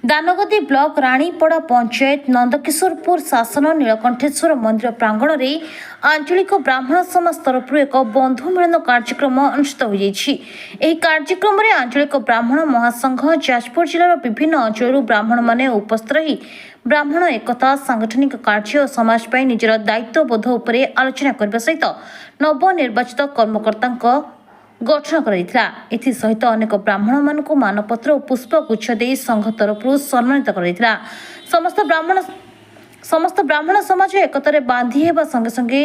Dangadi block राणीपड़ा panchayat नंदकिशोरपुर शासन नीलकंठेश्वर मंदिर प्रांगण में आंचलिक ब्राह्मण समाज तरफ एक बंधु मिलन कार्यक्रम अनुष्ठित हो कार्यक्रम में आंचलिक ब्राह्मण महासंघ जाजपुर जिलार विभिन्न अंचल ब्राह्मण माने उपस्थित रही ब्राह्मण एकता सांगठनिक कार्य और समाज पर निजर दायित्वबोध उपर आलोचना करने सहित नवनिर्वाचित कर्मकर्ता गठन सहित अनेक ब्राह्मण मानक मानपत्र और पुष्पगुच्छ दे संघ तरफ सम्मानित समस्त ब्राह्मण समाज एकतार बांधि हेबा संगे संगे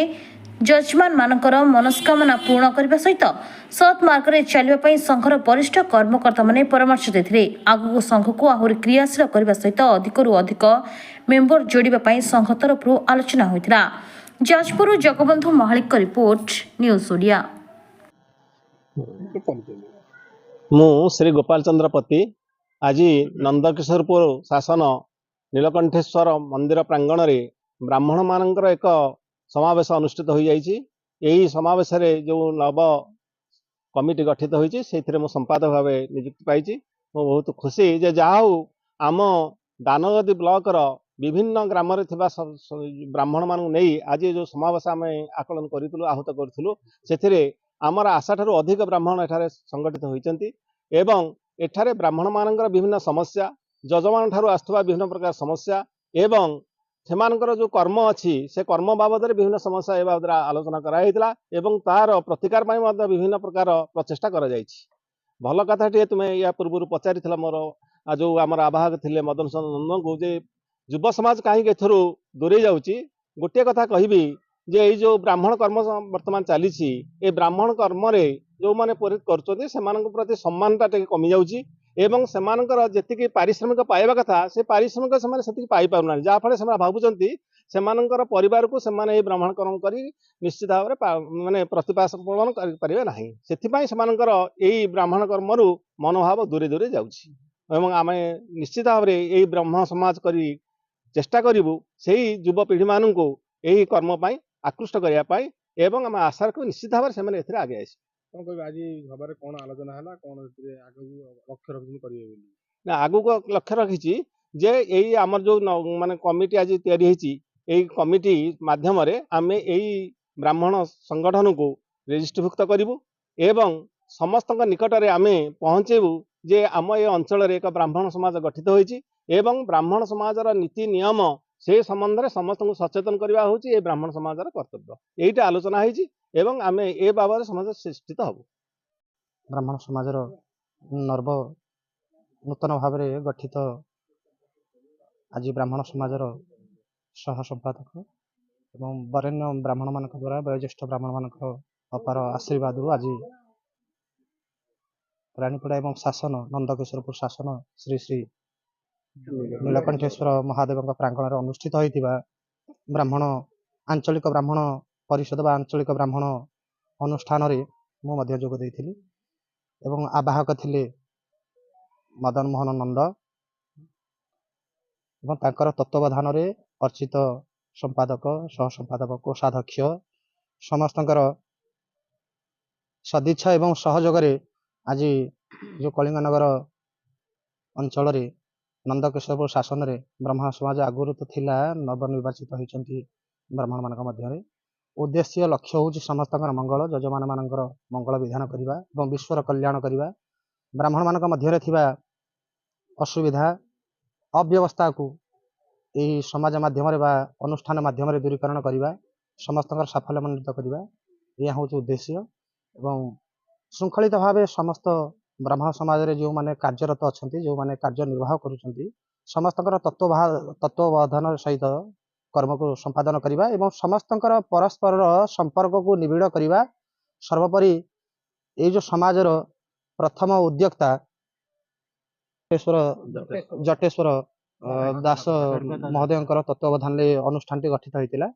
जजमान मानकर मनस्कामना पूर्ण करने सहित सत् मार्ग चलने संघर वरिष्ठ कर्मकर्ता माने परामर्श देते आगु संघ को आहरी क्रियाशील करने सहित अधिकरू अधिक मेंबर जोड़ाई संघ तरफ आलोचना होता। Jajpur Jagabandhu Mahalik report news Odia. मु श्री गोपाल चंद्र पति आज नंदकिशोरपुर शासन नीलकंठेश्वर मंदिर प्रांगण में ब्राह्मण मानकर एक समावेश अनुष्ठित हो जाइए। यही समावेश जो नव कमिटी गठित होती से संपादक भाव नियुक्ति पाई। मु बहुत खुशी जे जाऊ आम दानगदी ब्लॉकर विभिन्न ग्राम ब्राह्मण मान नहीं आज जो समावेश आम आकलन करूँ आहूत करूँ से आमर आशा ठारू अधिक ब्राह्मण एठारे संगठित होइचंती एवं एठारे ब्राह्मण मानकर विभिन्न समस्या जजमान ठारू आस्थुवा विभिन्न प्रकार समस्या एवं सेमानकर जो कर्म अच्छी से कर्म बाबद विभिन्न समस्या ए बाबद आलोचना कराइला एवं तार प्रतिकार पाई मध्य विभिन्न प्रकार प्रचेष्टा करा जायछि। भल कथाटे तुमे या पूर्व पचारिथिला मोर जो आमर आवाहक थिले मदन नंदन को जे युव समाज कहीं एथरू दूरे जाउछि। गोटे कथा कहबी जे ये जो ब्राह्मण कर्म वर्तमान चली ब्राह्मण कर्म जो मैंने कर प्रति सम्मानटा कमी जाऊँगी एवं सेमानकर जेतिकी पारिश्रमिक पाइबा कथा से पारिश्रमिक से पाई पारना जहाँफल से भावुंट सेमानकर परिवार को सेमाने ब्राह्मण कर्म कर निश्चित भाव में माने प्रतिपादन करें ना से यही ब्राह्मण कर्म मनोभाव दूरे दूरे जाऊँगी एवं आम निश्चित भाव में यही ब्रह्म समाज कर चेष्टा करूँ से युव पीढ़ी मान यही कर्म आकृष्ट करने एवं आम आशा को निश्चित भाव में आगे आस आज सभारे कौन आलोचना है कौन लक्ष्य रखी करेंगे ना आगु को लक्ष्य रखी जे यही आमर जो माने कमिटी आज यही कमिटी माध्यम आम यही ब्राह्मण संगठन को रजिस्ट्रीभुक्त करूँ एवं समस्त निकट में आम पहुँचेबू जे आम ये अंचल एक ब्राह्मण समाज गठित होती एवं ब्राह्मण समाजर नीति नियम से संबंध में समस्त सचेतन करवा हूँ ये ब्राह्मण समाजर कर्तव्य यही आलोचना होती एवं आम ए बाबद समाज सृष्टित हबू। ब्राह्मण समाजर नर्व नूतन भाव में गठित आज ब्राह्मण समाजर सह संपादक एवं वरेण्य ब्राह्मण मान द्वारा वयोज्येष्ठ ब्राह्मण मान अपार आशीर्वाद आज रानीपड़ा एवं शासन नंदकिशोरपुर शासन श्री श्री नीलकंठेश्वर महादेव प्रांगण में अनुष्ठित होता ब्राह्मण आंचलिक ब्राह्मण परिषद व आंचलिक ब्राह्मण अनुष्ठान मुझे जोग देइथिली एवं आवाहक थिले मदन मोहन नंद एवं तांकर तत्वावधान में अर्चित संपादक सह संपादक कोषाध्यक्ष समस्तंकर सदिच्छा एवं सहयोग आज जो कलिंगनगर अंचल नंदकिशोरपुर शासन में ब्राह्मण समाज आगुरी तो थिला नवनिर्वाचित होती ब्राह्मण मान मध्य उद्देश्य लक्ष्य हूँ समस्त मंगल जजमान मान मंगल विधान करने और विश्वर कल्याण करने ब्राह्मण मान मध्य असुविधा अव्यवस्था को यही समाज माध्यम अनुष्ठान माध्यम दूरीकरण करने समस्त साफल्यमंडित करने यह हूँ उद्देश्य एवं श्रृंखलित भाव समस्त ब्राह्मण समाज रे जो माने कार्यरत अच्छा जो माने कार्य निर्वाह करुँच समस्त तत्वावधान सहित कर्म को संपादन करने एवं समस्त परस्पर संपर्क को निबिड़ करने सर्वोपरि ये जो समाजर प्रथम उद्योक्ता जटेश्वर दास महोदय तत्वावधान अनुष्ठान गठित होता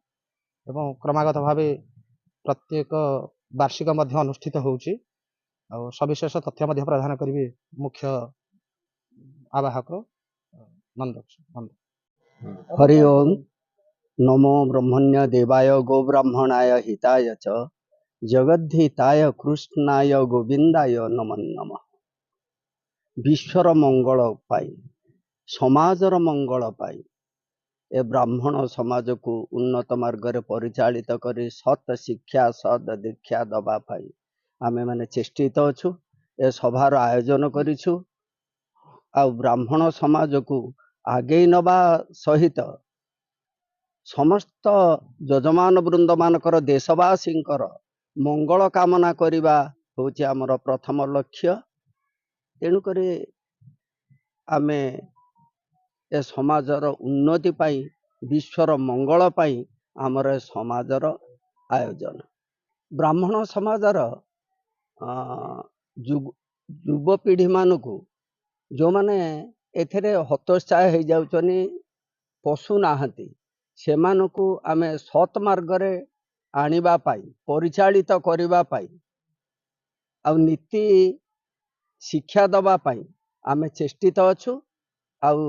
एवं क्रमागत भाव प्रत्येक वार्षिक अनुष्ठित होउछि और सविशेष तथ्य प्रदान करेंगे मुख्य आवाहक नंद। हरि ओम नमो ब्रह्मण्य देवाय गो ब्राह्मणाय हिताय च जगद्धिताय कृष्णाय गोविंदाय नमो नमः। विश्वर मंगल पाई ସମାଜର ମଙ୍ଗଳ ପାଇଁ ଏ ବ୍ରାହ୍ମଣ ସମାଜକୁ ଉନ୍ନତ ମାର୍ଗରେ ପରିଚାଳିତ କରି ସତ୍ ଶିକ୍ଷା ସତ୍ ଦୀକ୍ଷା ଦେବା ପାଇଁ ଆମେମାନେ ଚେଷ୍ଟିତ ଅଛୁ। ଏ ସଭାର ଆୟୋଜନ କରିଛୁ। ଆଉ ବ୍ରାହ୍ମଣ ସମାଜକୁ ଆଗେଇ ନେବା ସହିତ ସମସ୍ତ ଯଜମାନ ବୃନ୍ଦମାନଙ୍କର ଦେଶବାସୀଙ୍କର ମଙ୍ଗଳ କାମନା କରିବା ହେଉଛି ଆମର ପ୍ରଥମ ଲକ୍ଷ୍ୟ। ତେଣୁକରି ଆମେ ଏ ସମାଜର ଉନ୍ନତି ପାଇଁ ବିଶ୍ୱର ମଙ୍ଗଳ ପାଇଁ ଆମର ଏ ସମାଜର ଆୟୋଜନ। ବ୍ରାହ୍ମଣ ସମାଜର ଯୁବପିଢ଼ିମାନଙ୍କୁ ଯେଉଁମାନେ ଏଥିରେ ହତୋତ୍ସାହ ହେଇଯାଉଛନ୍ତି, ପଶୁ ନାହାନ୍ତି, ସେମାନଙ୍କୁ ଆମେ ସତ୍ ମାର୍ଗରେ ଆଣିବା ପାଇଁ ପରିଚାଳିତ କରିବା ପାଇଁ ଆଉ ନୀତି ଶିକ୍ଷା ଦେବା ପାଇଁ ଆମେ ଚେଷ୍ଟିତ ଅଛୁ। ଆଉ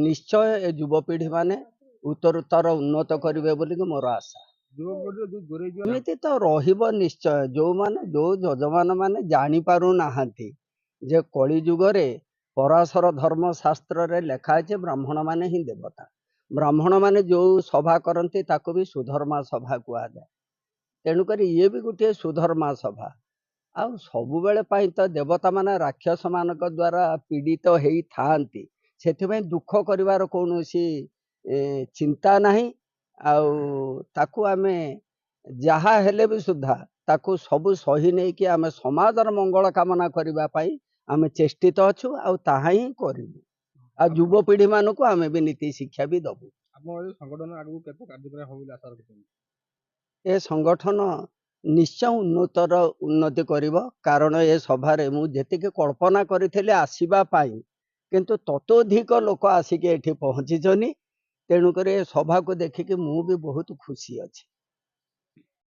ନିଶ୍ଚୟ ଏ ଯୁବପିଢ଼ି ମାନେ ଉତ୍ତରୋତ୍ତର ଉନ୍ନତ କରିବେ ବୋଲିକି ମୋର ଆଶା। ଯୁବପିଢ଼ିରୁ ଯୋଉ ଦୂରେଇ ଯିବ ଏମିତି ତ ରହିବ ନିଶ୍ଚୟ। ଯୋଉ ଯଜମାନ ମାନେ ଜାଣିପାରୁନାହାନ୍ତି ଯେ କଳି ଯୁଗରେ ପରାଶର ଧର୍ମ ଶାସ୍ତ୍ରରେ ଲେଖା ଅଛି ବ୍ରାହ୍ମଣ ମାନେ ହିଁ ଦେବତା। ବ୍ରାହ୍ମଣ ମାନେ ଯୋଉ ସଭା କରନ୍ତି ତାକୁ ବି ସୁଧର୍ମା ସଭା କୁହାଯାଏ। ତେଣୁକରି ଇଏ ବି ଗୋଟିଏ ସୁଧର୍ମା ସଭା। ଆଉ ସବୁବେଳେ ପାଇଁ ତ ଦେବତା ମାନେ ରାକ୍ଷସ ମାନଙ୍କ ଦ୍ୱାରା ପୀଡ଼ିତ ହେଇଥାନ୍ତି। ସେଥିପାଇଁ ଦୁଃଖ କରିବାର କୌଣସି ଚିନ୍ତା ନାହିଁ। ଆଉ ତାକୁ ଆମେ ଯାହା ହେଲେ ବି ସୁଦ୍ଧା ତାକୁ ସବୁ ସହି ନେଇକି ଆମେ ସମାଜର ମଙ୍ଗଳ କାମନା କରିବା ପାଇଁ ଆମେ ଚେଷ୍ଟିତ ଅଛୁ। ଆଉ ତାହା ହିଁ କରିବୁ। ଆଉ ଯୁବପିଢ଼ି ମାନଙ୍କୁ ଆମେ ବି ନୀତି ଶିକ୍ଷା ବି ଦେବୁ। ଆପଣ ଏ ସଂଗଠନ ଆଗକୁ କେତେ କାର୍ଯ୍ୟକ୍ରମ ହବ ବୋଲି ଆଶା ରଖୁଛନ୍ତି? ଏ ସଂଗଠନ ନିଶ୍ଚୟ ଉନ୍ନତି କରିବ। କାରଣ ଏ ସଭାରେ ମୁଁ ଯେତିକି କଳ୍ପନା କରିଥିଲି ଆସିବା ପାଇଁ, କିନ୍ତୁ ତତୋଧିକ ଲୋକ ଆସିକି ଏଠି ପହଞ୍ଚିଛନ୍ତି। ତେଣୁକରି ଏ ସଭାକୁ ଦେଖିକି ମୁଁ ବି ବହୁତ ଖୁସି ଅଛି।